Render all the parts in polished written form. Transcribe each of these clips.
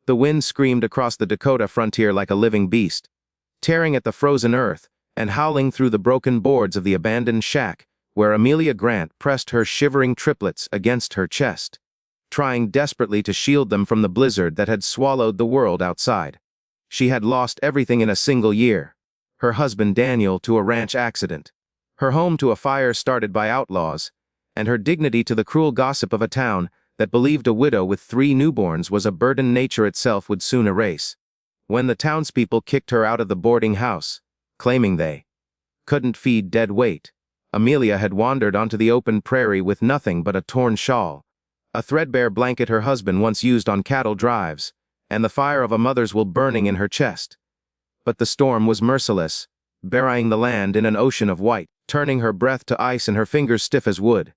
The wind screamed across the Dakota frontier like a living beast, tearing at the frozen earth and howling through the broken boards of the abandoned shack where Amelia Grant pressed her shivering triplets against her chest, trying desperately to shield them from the blizzard that had swallowed the world outside. She had lost everything in a single year. Her husband Daniel to a ranch accident, her home to a fire started by outlaws, and her dignity to the cruel gossip of a town that believed a widow with 3 newborns was a burden nature itself would soon erase. When the townspeople kicked her out of the boarding house, claiming they couldn't feed dead weight, Amelia had wandered onto the open prairie with nothing but a torn shawl, a threadbare blanket her husband once used on cattle drives, and the fire of a mother's will burning in her chest. But the storm was merciless, burying the land in an ocean of white, turning her breath to ice and her fingers stiff as wood.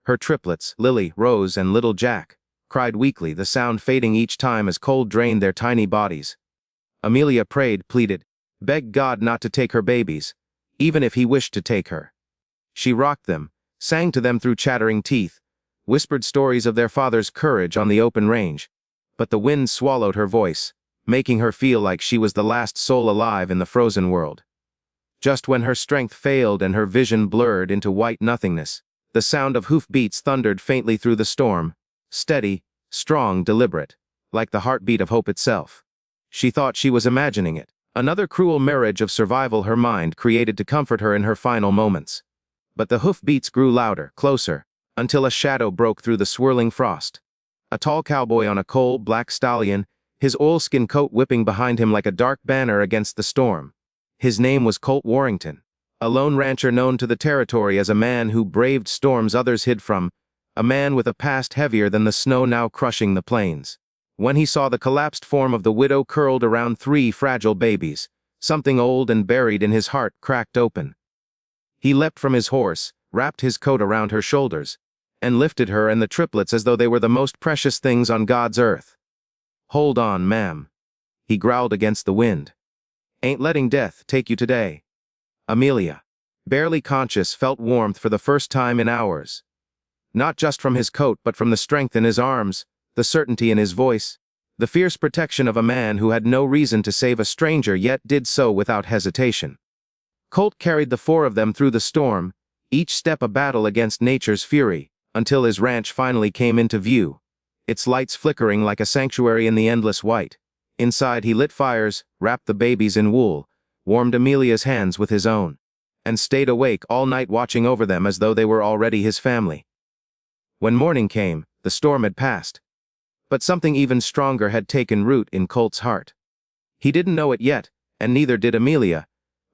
Her triplets, Lily, Rose, and little Jack, cried weakly, the sound fading each time as cold drained their tiny bodies. Amelia prayed, pleaded, begged God not to take her babies, even if he wished to take her. She rocked them, sang to them through chattering teeth, whispered stories of their father's courage on the open range, but the wind swallowed her voice, making her feel like she was the last soul alive in the frozen world. Just when her strength failed and her vision blurred into white nothingness, the sound of hoofbeats thundered faintly through the storm, steady, strong, deliberate, like the heartbeat of hope itself. She thought she was imagining it, another cruel mirage of survival her mind created to comfort her in her final moments. But the hoofbeats grew louder, closer, until a shadow broke through the swirling frost. A tall cowboy on a coal-black stallion, his oilskin coat whipping behind him like a dark banner against the storm. His name was Colt Warrington, a lone rancher known to the territory as a man who braved storms others hid from, a man with a past heavier than the snow now crushing the plains. When he saw the collapsed form of the widow curled around 3 fragile babies, something old and buried in his heart cracked open. He leapt from his horse, wrapped his coat around her shoulders, and lifted her and the triplets as though they were the most precious things on God's earth. "Hold on, ma'am," he growled against the wind. "Ain't letting death take you today." Amelia, barely conscious, felt warmth for the first time in hours. Not just from his coat but from the strength in his arms, the certainty in his voice, the fierce protection of a man who had no reason to save a stranger yet did so without hesitation. Colt carried the 4 of them through the storm, each step a battle against nature's fury, until his ranch finally came into view, its lights flickering like a sanctuary in the endless white. Inside he lit fires, wrapped the babies in wool, warmed Amelia's hands with his own, and stayed awake all night watching over them as though they were already his family. When morning came, the storm had passed. But something even stronger had taken root in Colt's heart. He didn't know it yet, and neither did Amelia,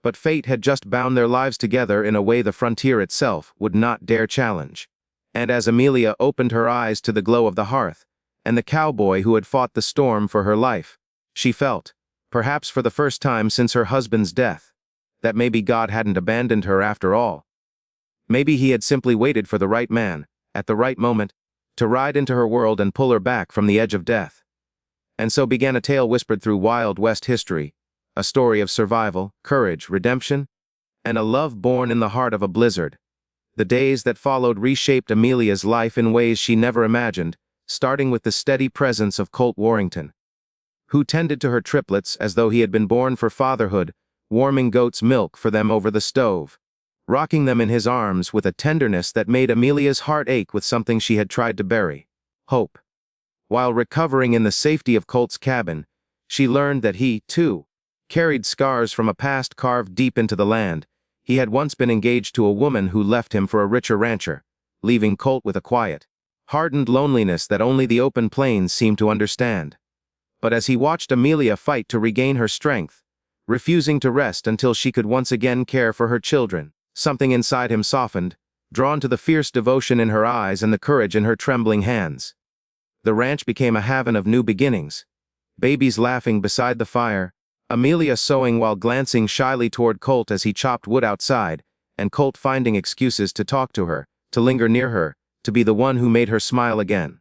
but fate had just bound their lives together in a way the frontier itself would not dare challenge. And as Amelia opened her eyes to the glow of the hearth, and the cowboy who had fought the storm for her life, she felt, perhaps for the first time since her husband's death, that maybe God hadn't abandoned her after all. Maybe he had simply waited for the right man, at the right moment, to ride into her world and pull her back from the edge of death. And so began a tale whispered through Wild West history, a story of survival, courage, redemption, and a love born in the heart of a blizzard. The days that followed reshaped Amelia's life in ways she never imagined, starting with the steady presence of Colt Warrington, who tended to her triplets as though he had been born for fatherhood, warming goat's milk for them over the stove, rocking them in his arms with a tenderness that made Amelia's heart ache with something she had tried to bury: hope. While recovering in the safety of Colt's cabin, she learned that he, too, carried scars from a past carved deep into the land. He had once been engaged to a woman who left him for a richer rancher, leaving Colt with a quiet, hardened loneliness that only the open plains seemed to understand. But as he watched Amelia fight to regain her strength, refusing to rest until she could once again care for her children, something inside him softened, drawn to the fierce devotion in her eyes and the courage in her trembling hands. The ranch became a haven of new beginnings. Babies laughing beside the fire, Amelia sewing while glancing shyly toward Colt as he chopped wood outside, and Colt finding excuses to talk to her, to linger near her, to be the one who made her smile again.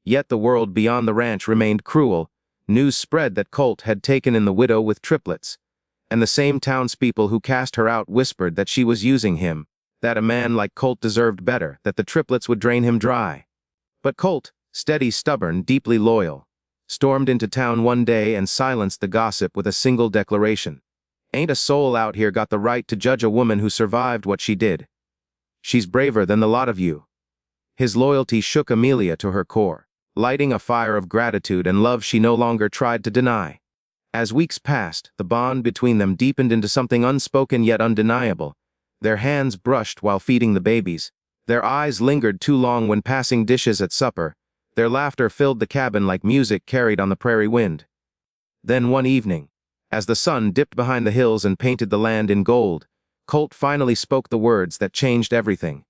Yet the world beyond the ranch remained cruel. News spread that Colt had taken in the widow with triplets, and the same townspeople who cast her out whispered that she was using him, that a man like Colt deserved better, that the triplets would drain him dry. But Colt, steady, stubborn, deeply loyal, stormed into town one day and silenced the gossip with a single declaration. "Ain't a soul out here got the right to judge a woman who survived what she did. She's braver than the lot of you." His loyalty shook Amelia to her core, lighting a fire of gratitude and love she no longer tried to deny. As weeks passed, the bond between them deepened into something unspoken yet undeniable. Their hands brushed while feeding the babies. Their eyes lingered too long when passing dishes at supper. Their laughter filled the cabin like music carried on the prairie wind. Then one evening, as the sun dipped behind the hills and painted the land in gold, Colt finally spoke the words that changed everything.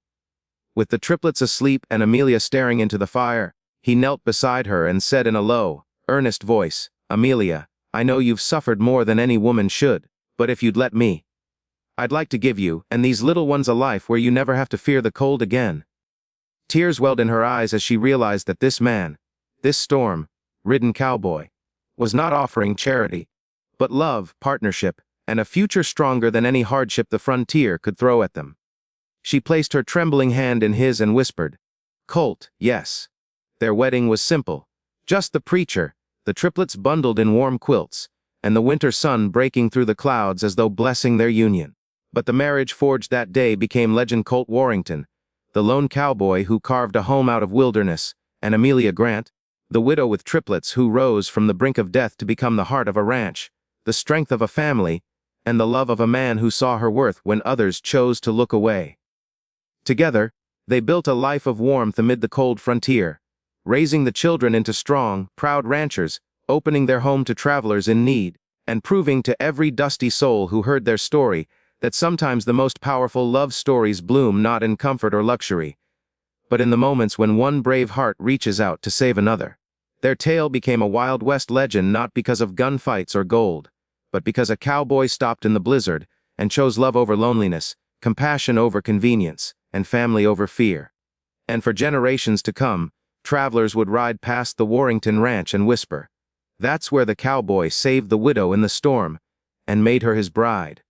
With the triplets asleep and Amelia staring into the fire, he knelt beside her and said in a low, earnest voice, "Amelia, I know you've suffered more than any woman should, but if you'd let me, I'd like to give you and these little ones a life where you never have to fear the cold again." Tears welled in her eyes as she realized that this man, this storm-ridden cowboy, was not offering charity, but love, partnership, and a future stronger than any hardship the frontier could throw at them. She placed her trembling hand in his and whispered, "Colt, yes." Their wedding was simple. Just the preacher, the triplets bundled in warm quilts, and the winter sun breaking through the clouds as though blessing their union. But the marriage forged that day became legend. Colt Warrington, the lone cowboy who carved a home out of wilderness, and Amelia Grant, the widow with triplets who rose from the brink of death to become the heart of a ranch, the strength of a family, and the love of a man who saw her worth when others chose to look away. Together, they built a life of warmth amid the cold frontier, raising the children into strong, proud ranchers, opening their home to travelers in need, and proving to every dusty soul who heard their story that sometimes the most powerful love stories bloom not in comfort or luxury, but in the moments when one brave heart reaches out to save another. Their tale became a Wild West legend not because of gunfights or gold, but because a cowboy stopped in the blizzard and chose love over loneliness, compassion over convenience, and family over fear. And for generations to come, travelers would ride past the Warrington ranch and whisper, "That's where the cowboy saved the widow in the storm and made her his bride."